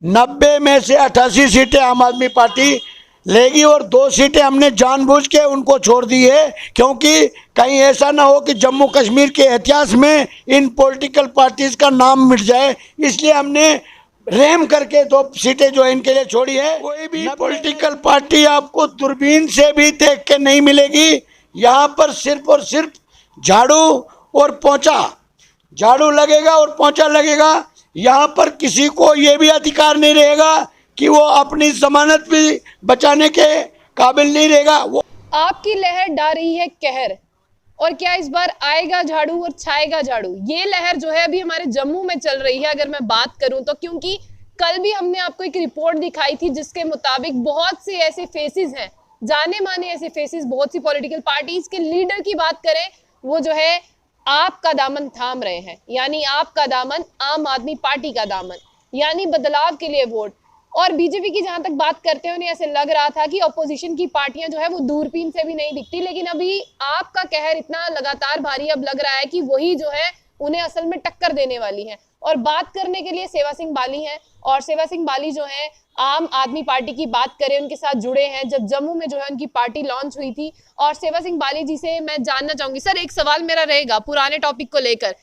90 में से 88 सीटें आम आदमी पार्टी लेगी और 2 सीटें हमने जानबूझ के उनको छोड़ दी है, क्योंकि कहीं ऐसा ना हो कि जम्मू कश्मीर के इतिहास में इन पॉलिटिकल पार्टीज का नाम मिट जाए। इसलिए हमने रहम करके 2 सीटें जो है इनके लिए छोड़ी है। कोई भी पॉलिटिकल पार्टी आपको दूरबीन से भी देख के नहीं मिलेगी। यहाँ पर सिर्फ और सिर्फ झाड़ू और पोंछा, झाड़ू लगेगा और पोंछा लगेगा। यहाँ पर किसी को ये भी अधिकार नहीं रहेगा कि वो अपनी जमानत भी बचाने के काबिल नहीं रहेगा। वो आपकी लहर डा रही है कहर, और क्या इस बार आएगा झाड़ू और छाएगा झाड़ू? ये लहर जो है अभी हमारे जम्मू में चल रही है अगर मैं बात करूं तो, क्योंकि कल भी हमने आपको एक रिपोर्ट दिखाई थी जिसके मुताबिक बहुत से ऐसे फेसेस हैं, जाने माने ऐसे फेसेस, बहुत सी पॉलिटिकल पार्टीज के लीडर की बात करें, वो जो है आपका दामन थाम रहे हैं। यानी आपका दामन, आम आदमी पार्टी का दामन, यानी बदलाव के लिए वोट। और बीजेपी की जहां तक बात करते हैं, उन्हें ऐसे लग रहा था कि ऑपोजिशन की पार्टियां जो है वो दूरबीन से भी नहीं दिखती, लेकिन अभी आपका कहर इतना लगातार भारी अब लग रहा है कि वही जो है उन्हें असल में टक्कर देने वाली है। और बात करने के लिए सेवा सिंह बाली हैं, और सेवा सिंह बाली जो है आम आदमी पार्टी की बात करें, उनके साथ जुड़े हैं जब जम्मू में जो है उनकी पार्टी लॉन्च हुई थी। और सेवा सिंह बाली जी से मैं जानना चाहूंगी, सर एक सवाल मेरा रहेगा पुराने टॉपिक को लेकर,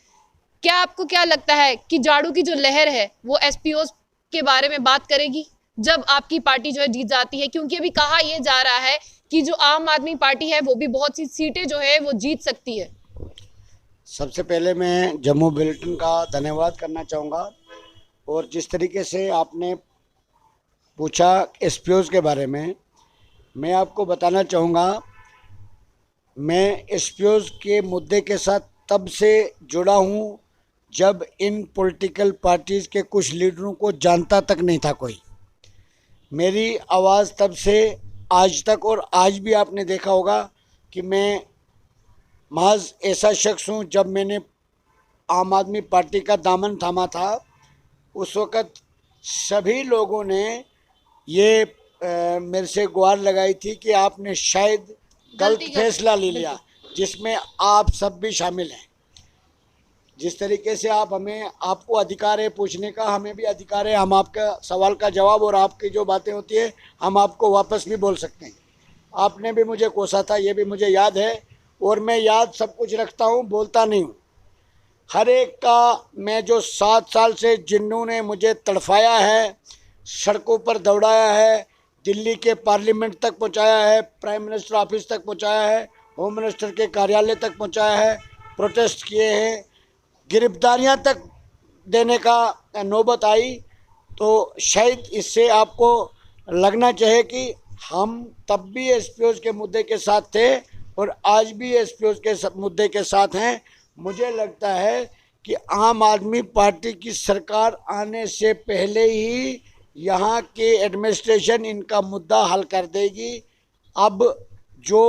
क्या आपको क्या लगता है कि झाड़ू की जो लहर है वो एसपीओ के बारे में बात करेगी जब आपकी पार्टी जो है जीत जाती है? क्योंकि अभी कहा यह जा रहा है कि जो आम आदमी पार्टी है वो भी बहुत सी सीटें जो है वो जीत सकती है। सबसे पहले मैं जम्मू बुलेटिन का धन्यवाद करना चाहूँगा, और जिस तरीके से आपने पूछा एसपीओज़ के बारे में, मैं आपको बताना चाहूँगा, मैं एसपीओज़ के मुद्दे के साथ तब से जुड़ा हूँ जब इन पॉलिटिकल पार्टीज़ के कुछ लीडरों को जानता तक नहीं था कोई। मेरी आवाज़ तब से आज तक, और आज भी आपने देखा होगा कि मैं महज ऐसा शख्स हूँ, जब मैंने आम आदमी पार्टी का दामन थामा था उस वक़्त सभी लोगों ने ये मेरे से गुहार लगाई थी कि आपने शायद गलत फैसला ले लिया, जिसमें आप सब भी शामिल हैं। जिस तरीके से आप हमें, आपको अधिकार है पूछने का, हमें भी अधिकार है, हम आपका सवाल का जवाब और आपकी जो बातें होती है हम आपको वापस भी बोल सकते हैं। आपने भी मुझे कोसा था, ये भी मुझे याद है, और मैं याद सब कुछ रखता हूँ, बोलता नहीं हूँ। हर एक का मैं जो 7 साल से जिन्होंने मुझे तड़फाया है, सड़कों पर दौड़ाया है, दिल्ली के पार्लियामेंट तक पहुँचाया है, प्राइम मिनिस्टर ऑफिस तक पहुँचाया है, होम मिनिस्टर के कार्यालय तक पहुँचाया है, प्रोटेस्ट किए हैं, गिरफ्तारियां तक देने का नौबत आई, तो शायद इससे आपको लगना चाहिए कि हम तब भी एसपीओज़ के मुद्दे के साथ थे और आज भी एसपीओज़ के मुद्दे के साथ हैं। मुझे लगता है कि आम आदमी पार्टी की सरकार आने से पहले ही यहाँ के एडमिनिस्ट्रेशन इनका मुद्दा हल कर देगी। अब जो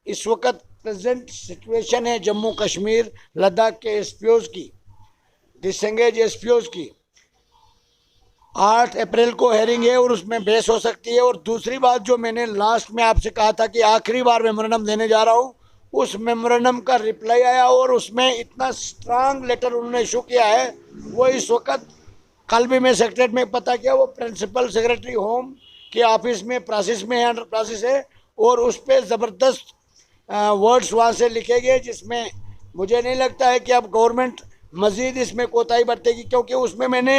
इस वक्त प्रेजेंट सिचुएशन है जम्मू कश्मीर लद्दाख के एसपीओज़ की, डिसंगेज एसपीओज़ की, 8 अप्रैल को हेयरिंग है और उसमें बहस हो सकती है। और दूसरी बात जो मैंने लास्ट में आपसे कहा था कि आखिरी बार मेमोरेंडम देने जा रहा हूँ, उस मेमोरेंडम का रिप्लाई आया और उसमें इतना स्ट्रांग लेटर उन्होंने इशू किया है, वो इस वक्त कल भी मैं सेक्रेटरीट में पता किया, वो प्रिंसिपल सेक्रेटरी होम के ऑफिस में प्रोसेस में है, अंडर प्रोसेस है, और उस पर ज़बरदस्त वर्ड्स वहाँ से लिखे गए, जिसमें मुझे नहीं लगता है कि अब गवर्नमेंट मज़ीद इसमें कोताही बरतेगी। क्योंकि उसमें मैंने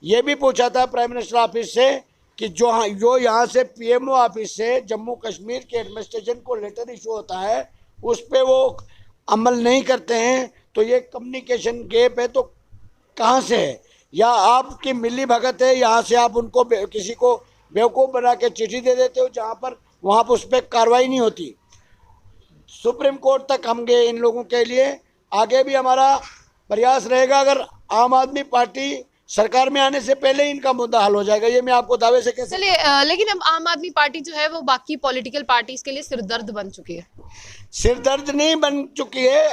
ये भी पूछा था प्राइम मिनिस्टर ऑफिस से कि जो यहाँ से पीएमओ ऑफिस से जम्मू कश्मीर के एडमिनिस्ट्रेशन को लेटर इशू होता है उस पर वो अमल नहीं करते हैं, तो ये कम्युनिकेशन गैप है तो कहाँ से है, या आपकी मिली भगत है, यहाँ से आप उनको किसी को बेवकूफ़ बना के चिट्ठी दे देते हो जहाँ पर वहाँ पर उस पर कार्रवाई नहीं होती। सुप्रीम कोर्ट तक हम गए इन लोगों के लिए, आगे भी हमारा प्रयास रहेगा। अगर आम आदमी पार्टी सरकार में आने से पहले इनका मुद्दा हल हो जाएगा, ये मैं आपको दावे से कह सकता हूं। चलिए, लेकिन अब आम आदमी पार्टी जो है वो बाकी पॉलिटिकल पार्टीज के लिए सिरदर्द बन चुकी है। सिरदर्द नहीं बन चुकी है,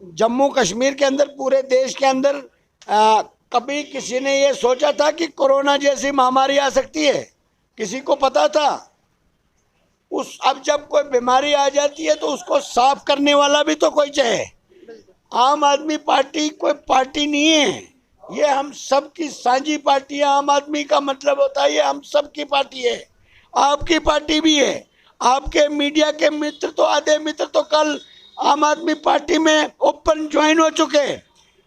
जम्मू कश्मीर के अंदर, पूरे देश के अंदर कभी किसी ने ये सोचा था कि कोरोना जैसी महामारी आ सकती है? किसी को पता था? अब जब कोई बीमारी आ जाती है तो उसको साफ करने वाला भी तो कोई चाहिए। आम आदमी पार्टी कोई पार्टी नहीं है, ये हम सब की साझी पार्टी है। आम आदमी का मतलब होता है ये हम सब की पार्टी है, आपकी पार्टी भी है। आपके मीडिया के मित्र तो आधे मित्र तो कल आम आदमी पार्टी में ओपन ज्वाइन हो चुके,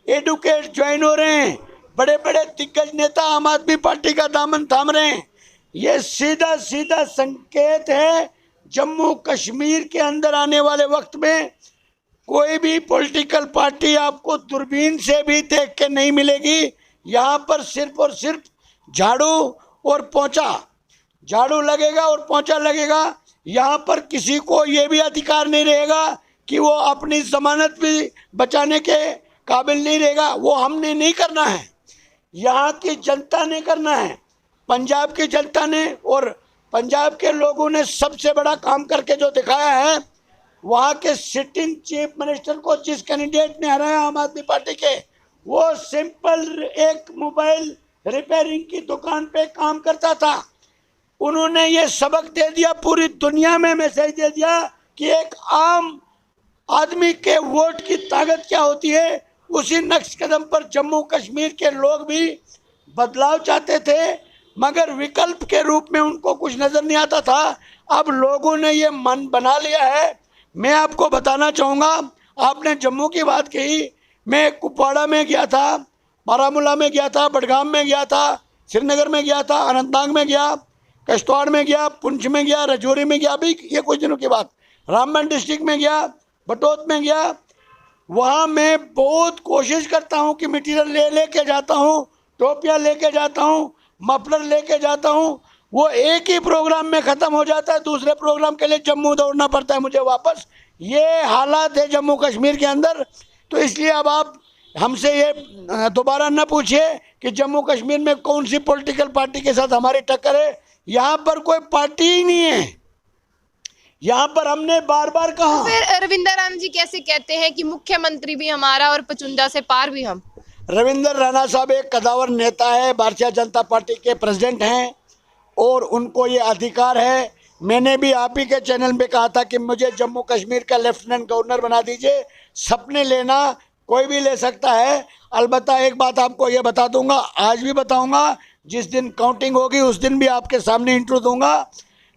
एडुकेट ज्वाइन हो रहे हैं, बड़े बड़े दिग्गज नेता आम आदमी पार्टी का दामन थाम रहे हैं। ये सीधा सीधा संकेत है जम्मू कश्मीर के अंदर आने वाले वक्त में कोई भी पॉलिटिकल पार्टी आपको दूरबीन से भी देख के नहीं मिलेगी। यहाँ पर सिर्फ और सिर्फ झाड़ू और पोंछा, झाड़ू लगेगा और पोंछा लगेगा। यहाँ पर किसी को ये भी अधिकार नहीं रहेगा कि वो अपनी जमानत भी बचाने के काबिल नहीं रहेगा। वो हमने नहीं करना है, यहाँ की जनता ने करना है, पंजाब की जनता ने। और पंजाब के लोगों ने सबसे बड़ा काम करके जो दिखाया है, वहाँ के सिटिंग चीफ मिनिस्टर को जिस कैंडिडेट ने हराया आम आदमी पार्टी के, वो सिंपल एक मोबाइल रिपेयरिंग की दुकान पे काम करता था। उन्होंने ये सबक दे दिया, पूरी दुनिया में मैसेज दे दिया कि एक आम आदमी के वोट की ताकत क्या होती है। उसी नक्श कदम पर जम्मू कश्मीर के लोग भी बदलाव चाहते थे, मगर विकल्प के रूप में उनको कुछ नजर नहीं आता था। अब लोगों ने ये मन बना लिया है। मैं आपको बताना चाहूँगा, आपने जम्मू की बात कही, मैं कुपवाड़ा में गया था, बारामूला में गया था, बडगाम में गया था, श्रीनगर में गया था, अनंतनाग में गया, किश्तवाड़ में गया, पुंछ में गया, राजौरी में गया, अभी ये कुछ दिनों की बात, रामबन डिस्ट्रिक्ट में गया, बटोत में गया। वहाँ मैं बहुत कोशिश करता हूँ कि मटीरियल लेके जाता हूँ, टोपियाँ लेके जाता हूँ, मफलर लेके जाता हूँ। वो एक ही प्रोग्राम में ख़त्म हो जाता है, दूसरे प्रोग्राम के लिए जम्मू दौड़ना पड़ता है मुझे वापस। ये हालात है जम्मू कश्मीर के अंदर। तो इसलिए अब आप हमसे ये दोबारा न पूछिए कि जम्मू कश्मीर में कौन सी पॉलिटिकल पार्टी के साथ हमारी टक्कर है। यहाँ पर कोई पार्टी ही नहीं है, यहाँ पर हमने बार बार कहा। फिर रविंदर राणा जी कैसे कहते हैं कि मुख्यमंत्री भी हमारा और 55 से पार भी हम? रविंदर राणा साहब एक कदावर नेता है, भारतीय जनता पार्टी के प्रेसिडेंट हैं और उनको ये अधिकार है। मैंने भी आप ही के चैनल में कहा था कि मुझे जम्मू कश्मीर का लेफ्टिनेंट गवर्नर बना दीजिए। सपने लेना कोई भी ले सकता है। अलबत्ता एक बात आपको ये बता दूंगा, आज भी बताऊंगा, जिस दिन काउंटिंग होगी उस दिन भी आपके सामने इंट्रो दूंगा।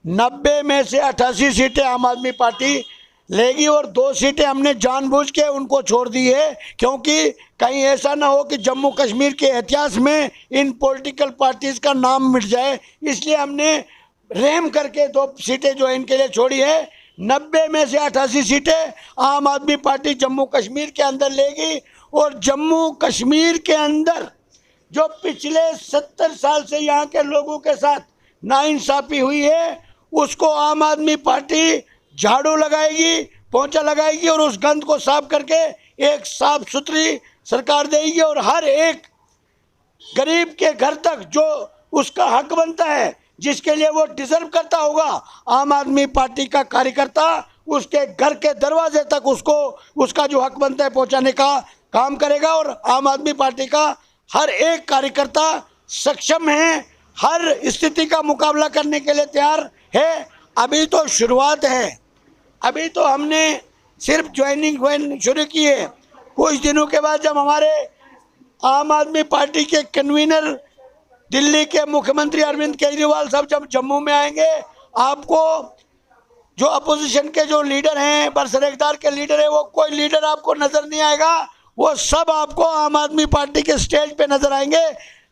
90 में से 88 सीटें आम आदमी पार्टी लेगी और 2 सीटें हमने जानबूझ के उनको छोड़ दी है, क्योंकि कहीं ऐसा ना हो कि जम्मू कश्मीर के इतिहास में इन पॉलिटिकल पार्टीज़ का नाम मिट जाए। इसलिए हमने रहम करके 2 सीटें जो इनके लिए छोड़ी है। 90 में से 88 सीटें आम आदमी पार्टी जम्मू कश्मीर के अंदर लेगी। और जम्मू कश्मीर के अंदर जो पिछले 70 साल से यहाँ के लोगों के साथ नाइंसाफ़ी हुई है, उसको आम आदमी पार्टी झाड़ू लगाएगी, पोंछा लगाएगी और उस गंद को साफ करके एक साफ सुथरी सरकार देगी। और हर एक गरीब के घर तक जो उसका हक बनता है, जिसके लिए वो डिजर्व करता होगा, आम आदमी पार्टी का कार्यकर्ता उसके घर के दरवाजे तक उसको उसका जो हक बनता है पहुंचाने का काम करेगा। और आम आदमी पार्टी का हर एक कार्यकर्ता सक्षम है, हर स्थिति का मुकाबला करने के लिए तैयार है। अभी तो शुरुआत है, अभी तो हमने सिर्फ ज्वाइनिंग शुरू की है। कुछ दिनों के बाद जब हमारे आम आदमी पार्टी के कन्वीनर दिल्ली के मुख्यमंत्री अरविंद केजरीवाल साहब जब जम्मू में आएंगे, आपको जो अपोजिशन के जो लीडर हैं, बरसरेकदार के लीडर हैं, वो कोई लीडर आपको नज़र नहीं आएगा। वो सब आपको आम आदमी पार्टी के स्टेज पे नज़र आएंगे।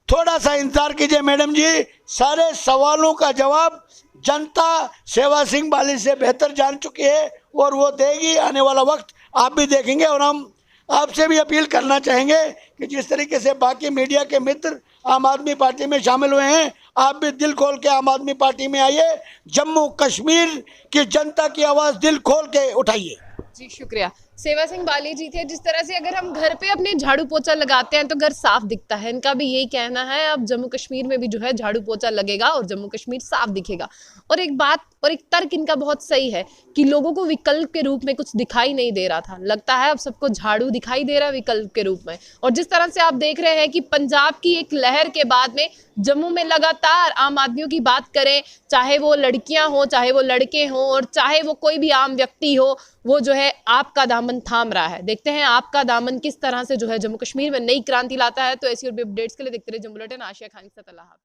थोड़ा सा इंतजार कीजिए मैडम जी, सारे सवालों का जवाब जनता सेवा सिंह बाली से बेहतर जान चुकी है और वो देगी। आने वाला वक्त आप भी देखेंगे। और हम आपसे भी अपील करना चाहेंगे कि जिस तरीके से बाकी मीडिया के मित्र आम आदमी पार्टी में शामिल हुए हैं, आप भी दिल खोल के आम आदमी पार्टी में आइए। जम्मू कश्मीर की जनता की आवाज़ दिल खोल के उठाइए। जी शुक्रिया। सेवा सिंह बाली जी थे। जिस तरह से अगर हम घर पे अपने झाड़ू पोछा लगाते हैं तो घर साफ दिखता है, इनका भी यही कहना है। अब जम्मू कश्मीर में भी जो है झाड़ू पोछा लगेगा और जम्मू कश्मीर साफ दिखेगा। और एक बात और एक तर्क इनका बहुत सही है कि लोगों को विकल्प के रूप में कुछ दिखाई नहीं दे रहा था, लगता है अब सबको झाड़ू दिखाई दे रहा है विकल्प के रूप में। और जिस तरह से आप देख रहे हैं कि पंजाब की एक लहर के बाद में जम्मू में लगातार आम आदमियों की बात करें, चाहे वो लड़कियां हो, चाहे वो लड़के हों और चाहे वो कोई भी आम व्यक्ति हो, वो जो है आपका दामन दामन थाम रहा है। देखते हैं आपका दामन किस तरह से जो है जम्मू कश्मीर में नई क्रांति लाता है। तो ऐसी और भी अपडेट्स के लिए देखते रहिए जम्मू बुलेटिन। आशिया खान के साथ अल्लाह हाफ़िज़।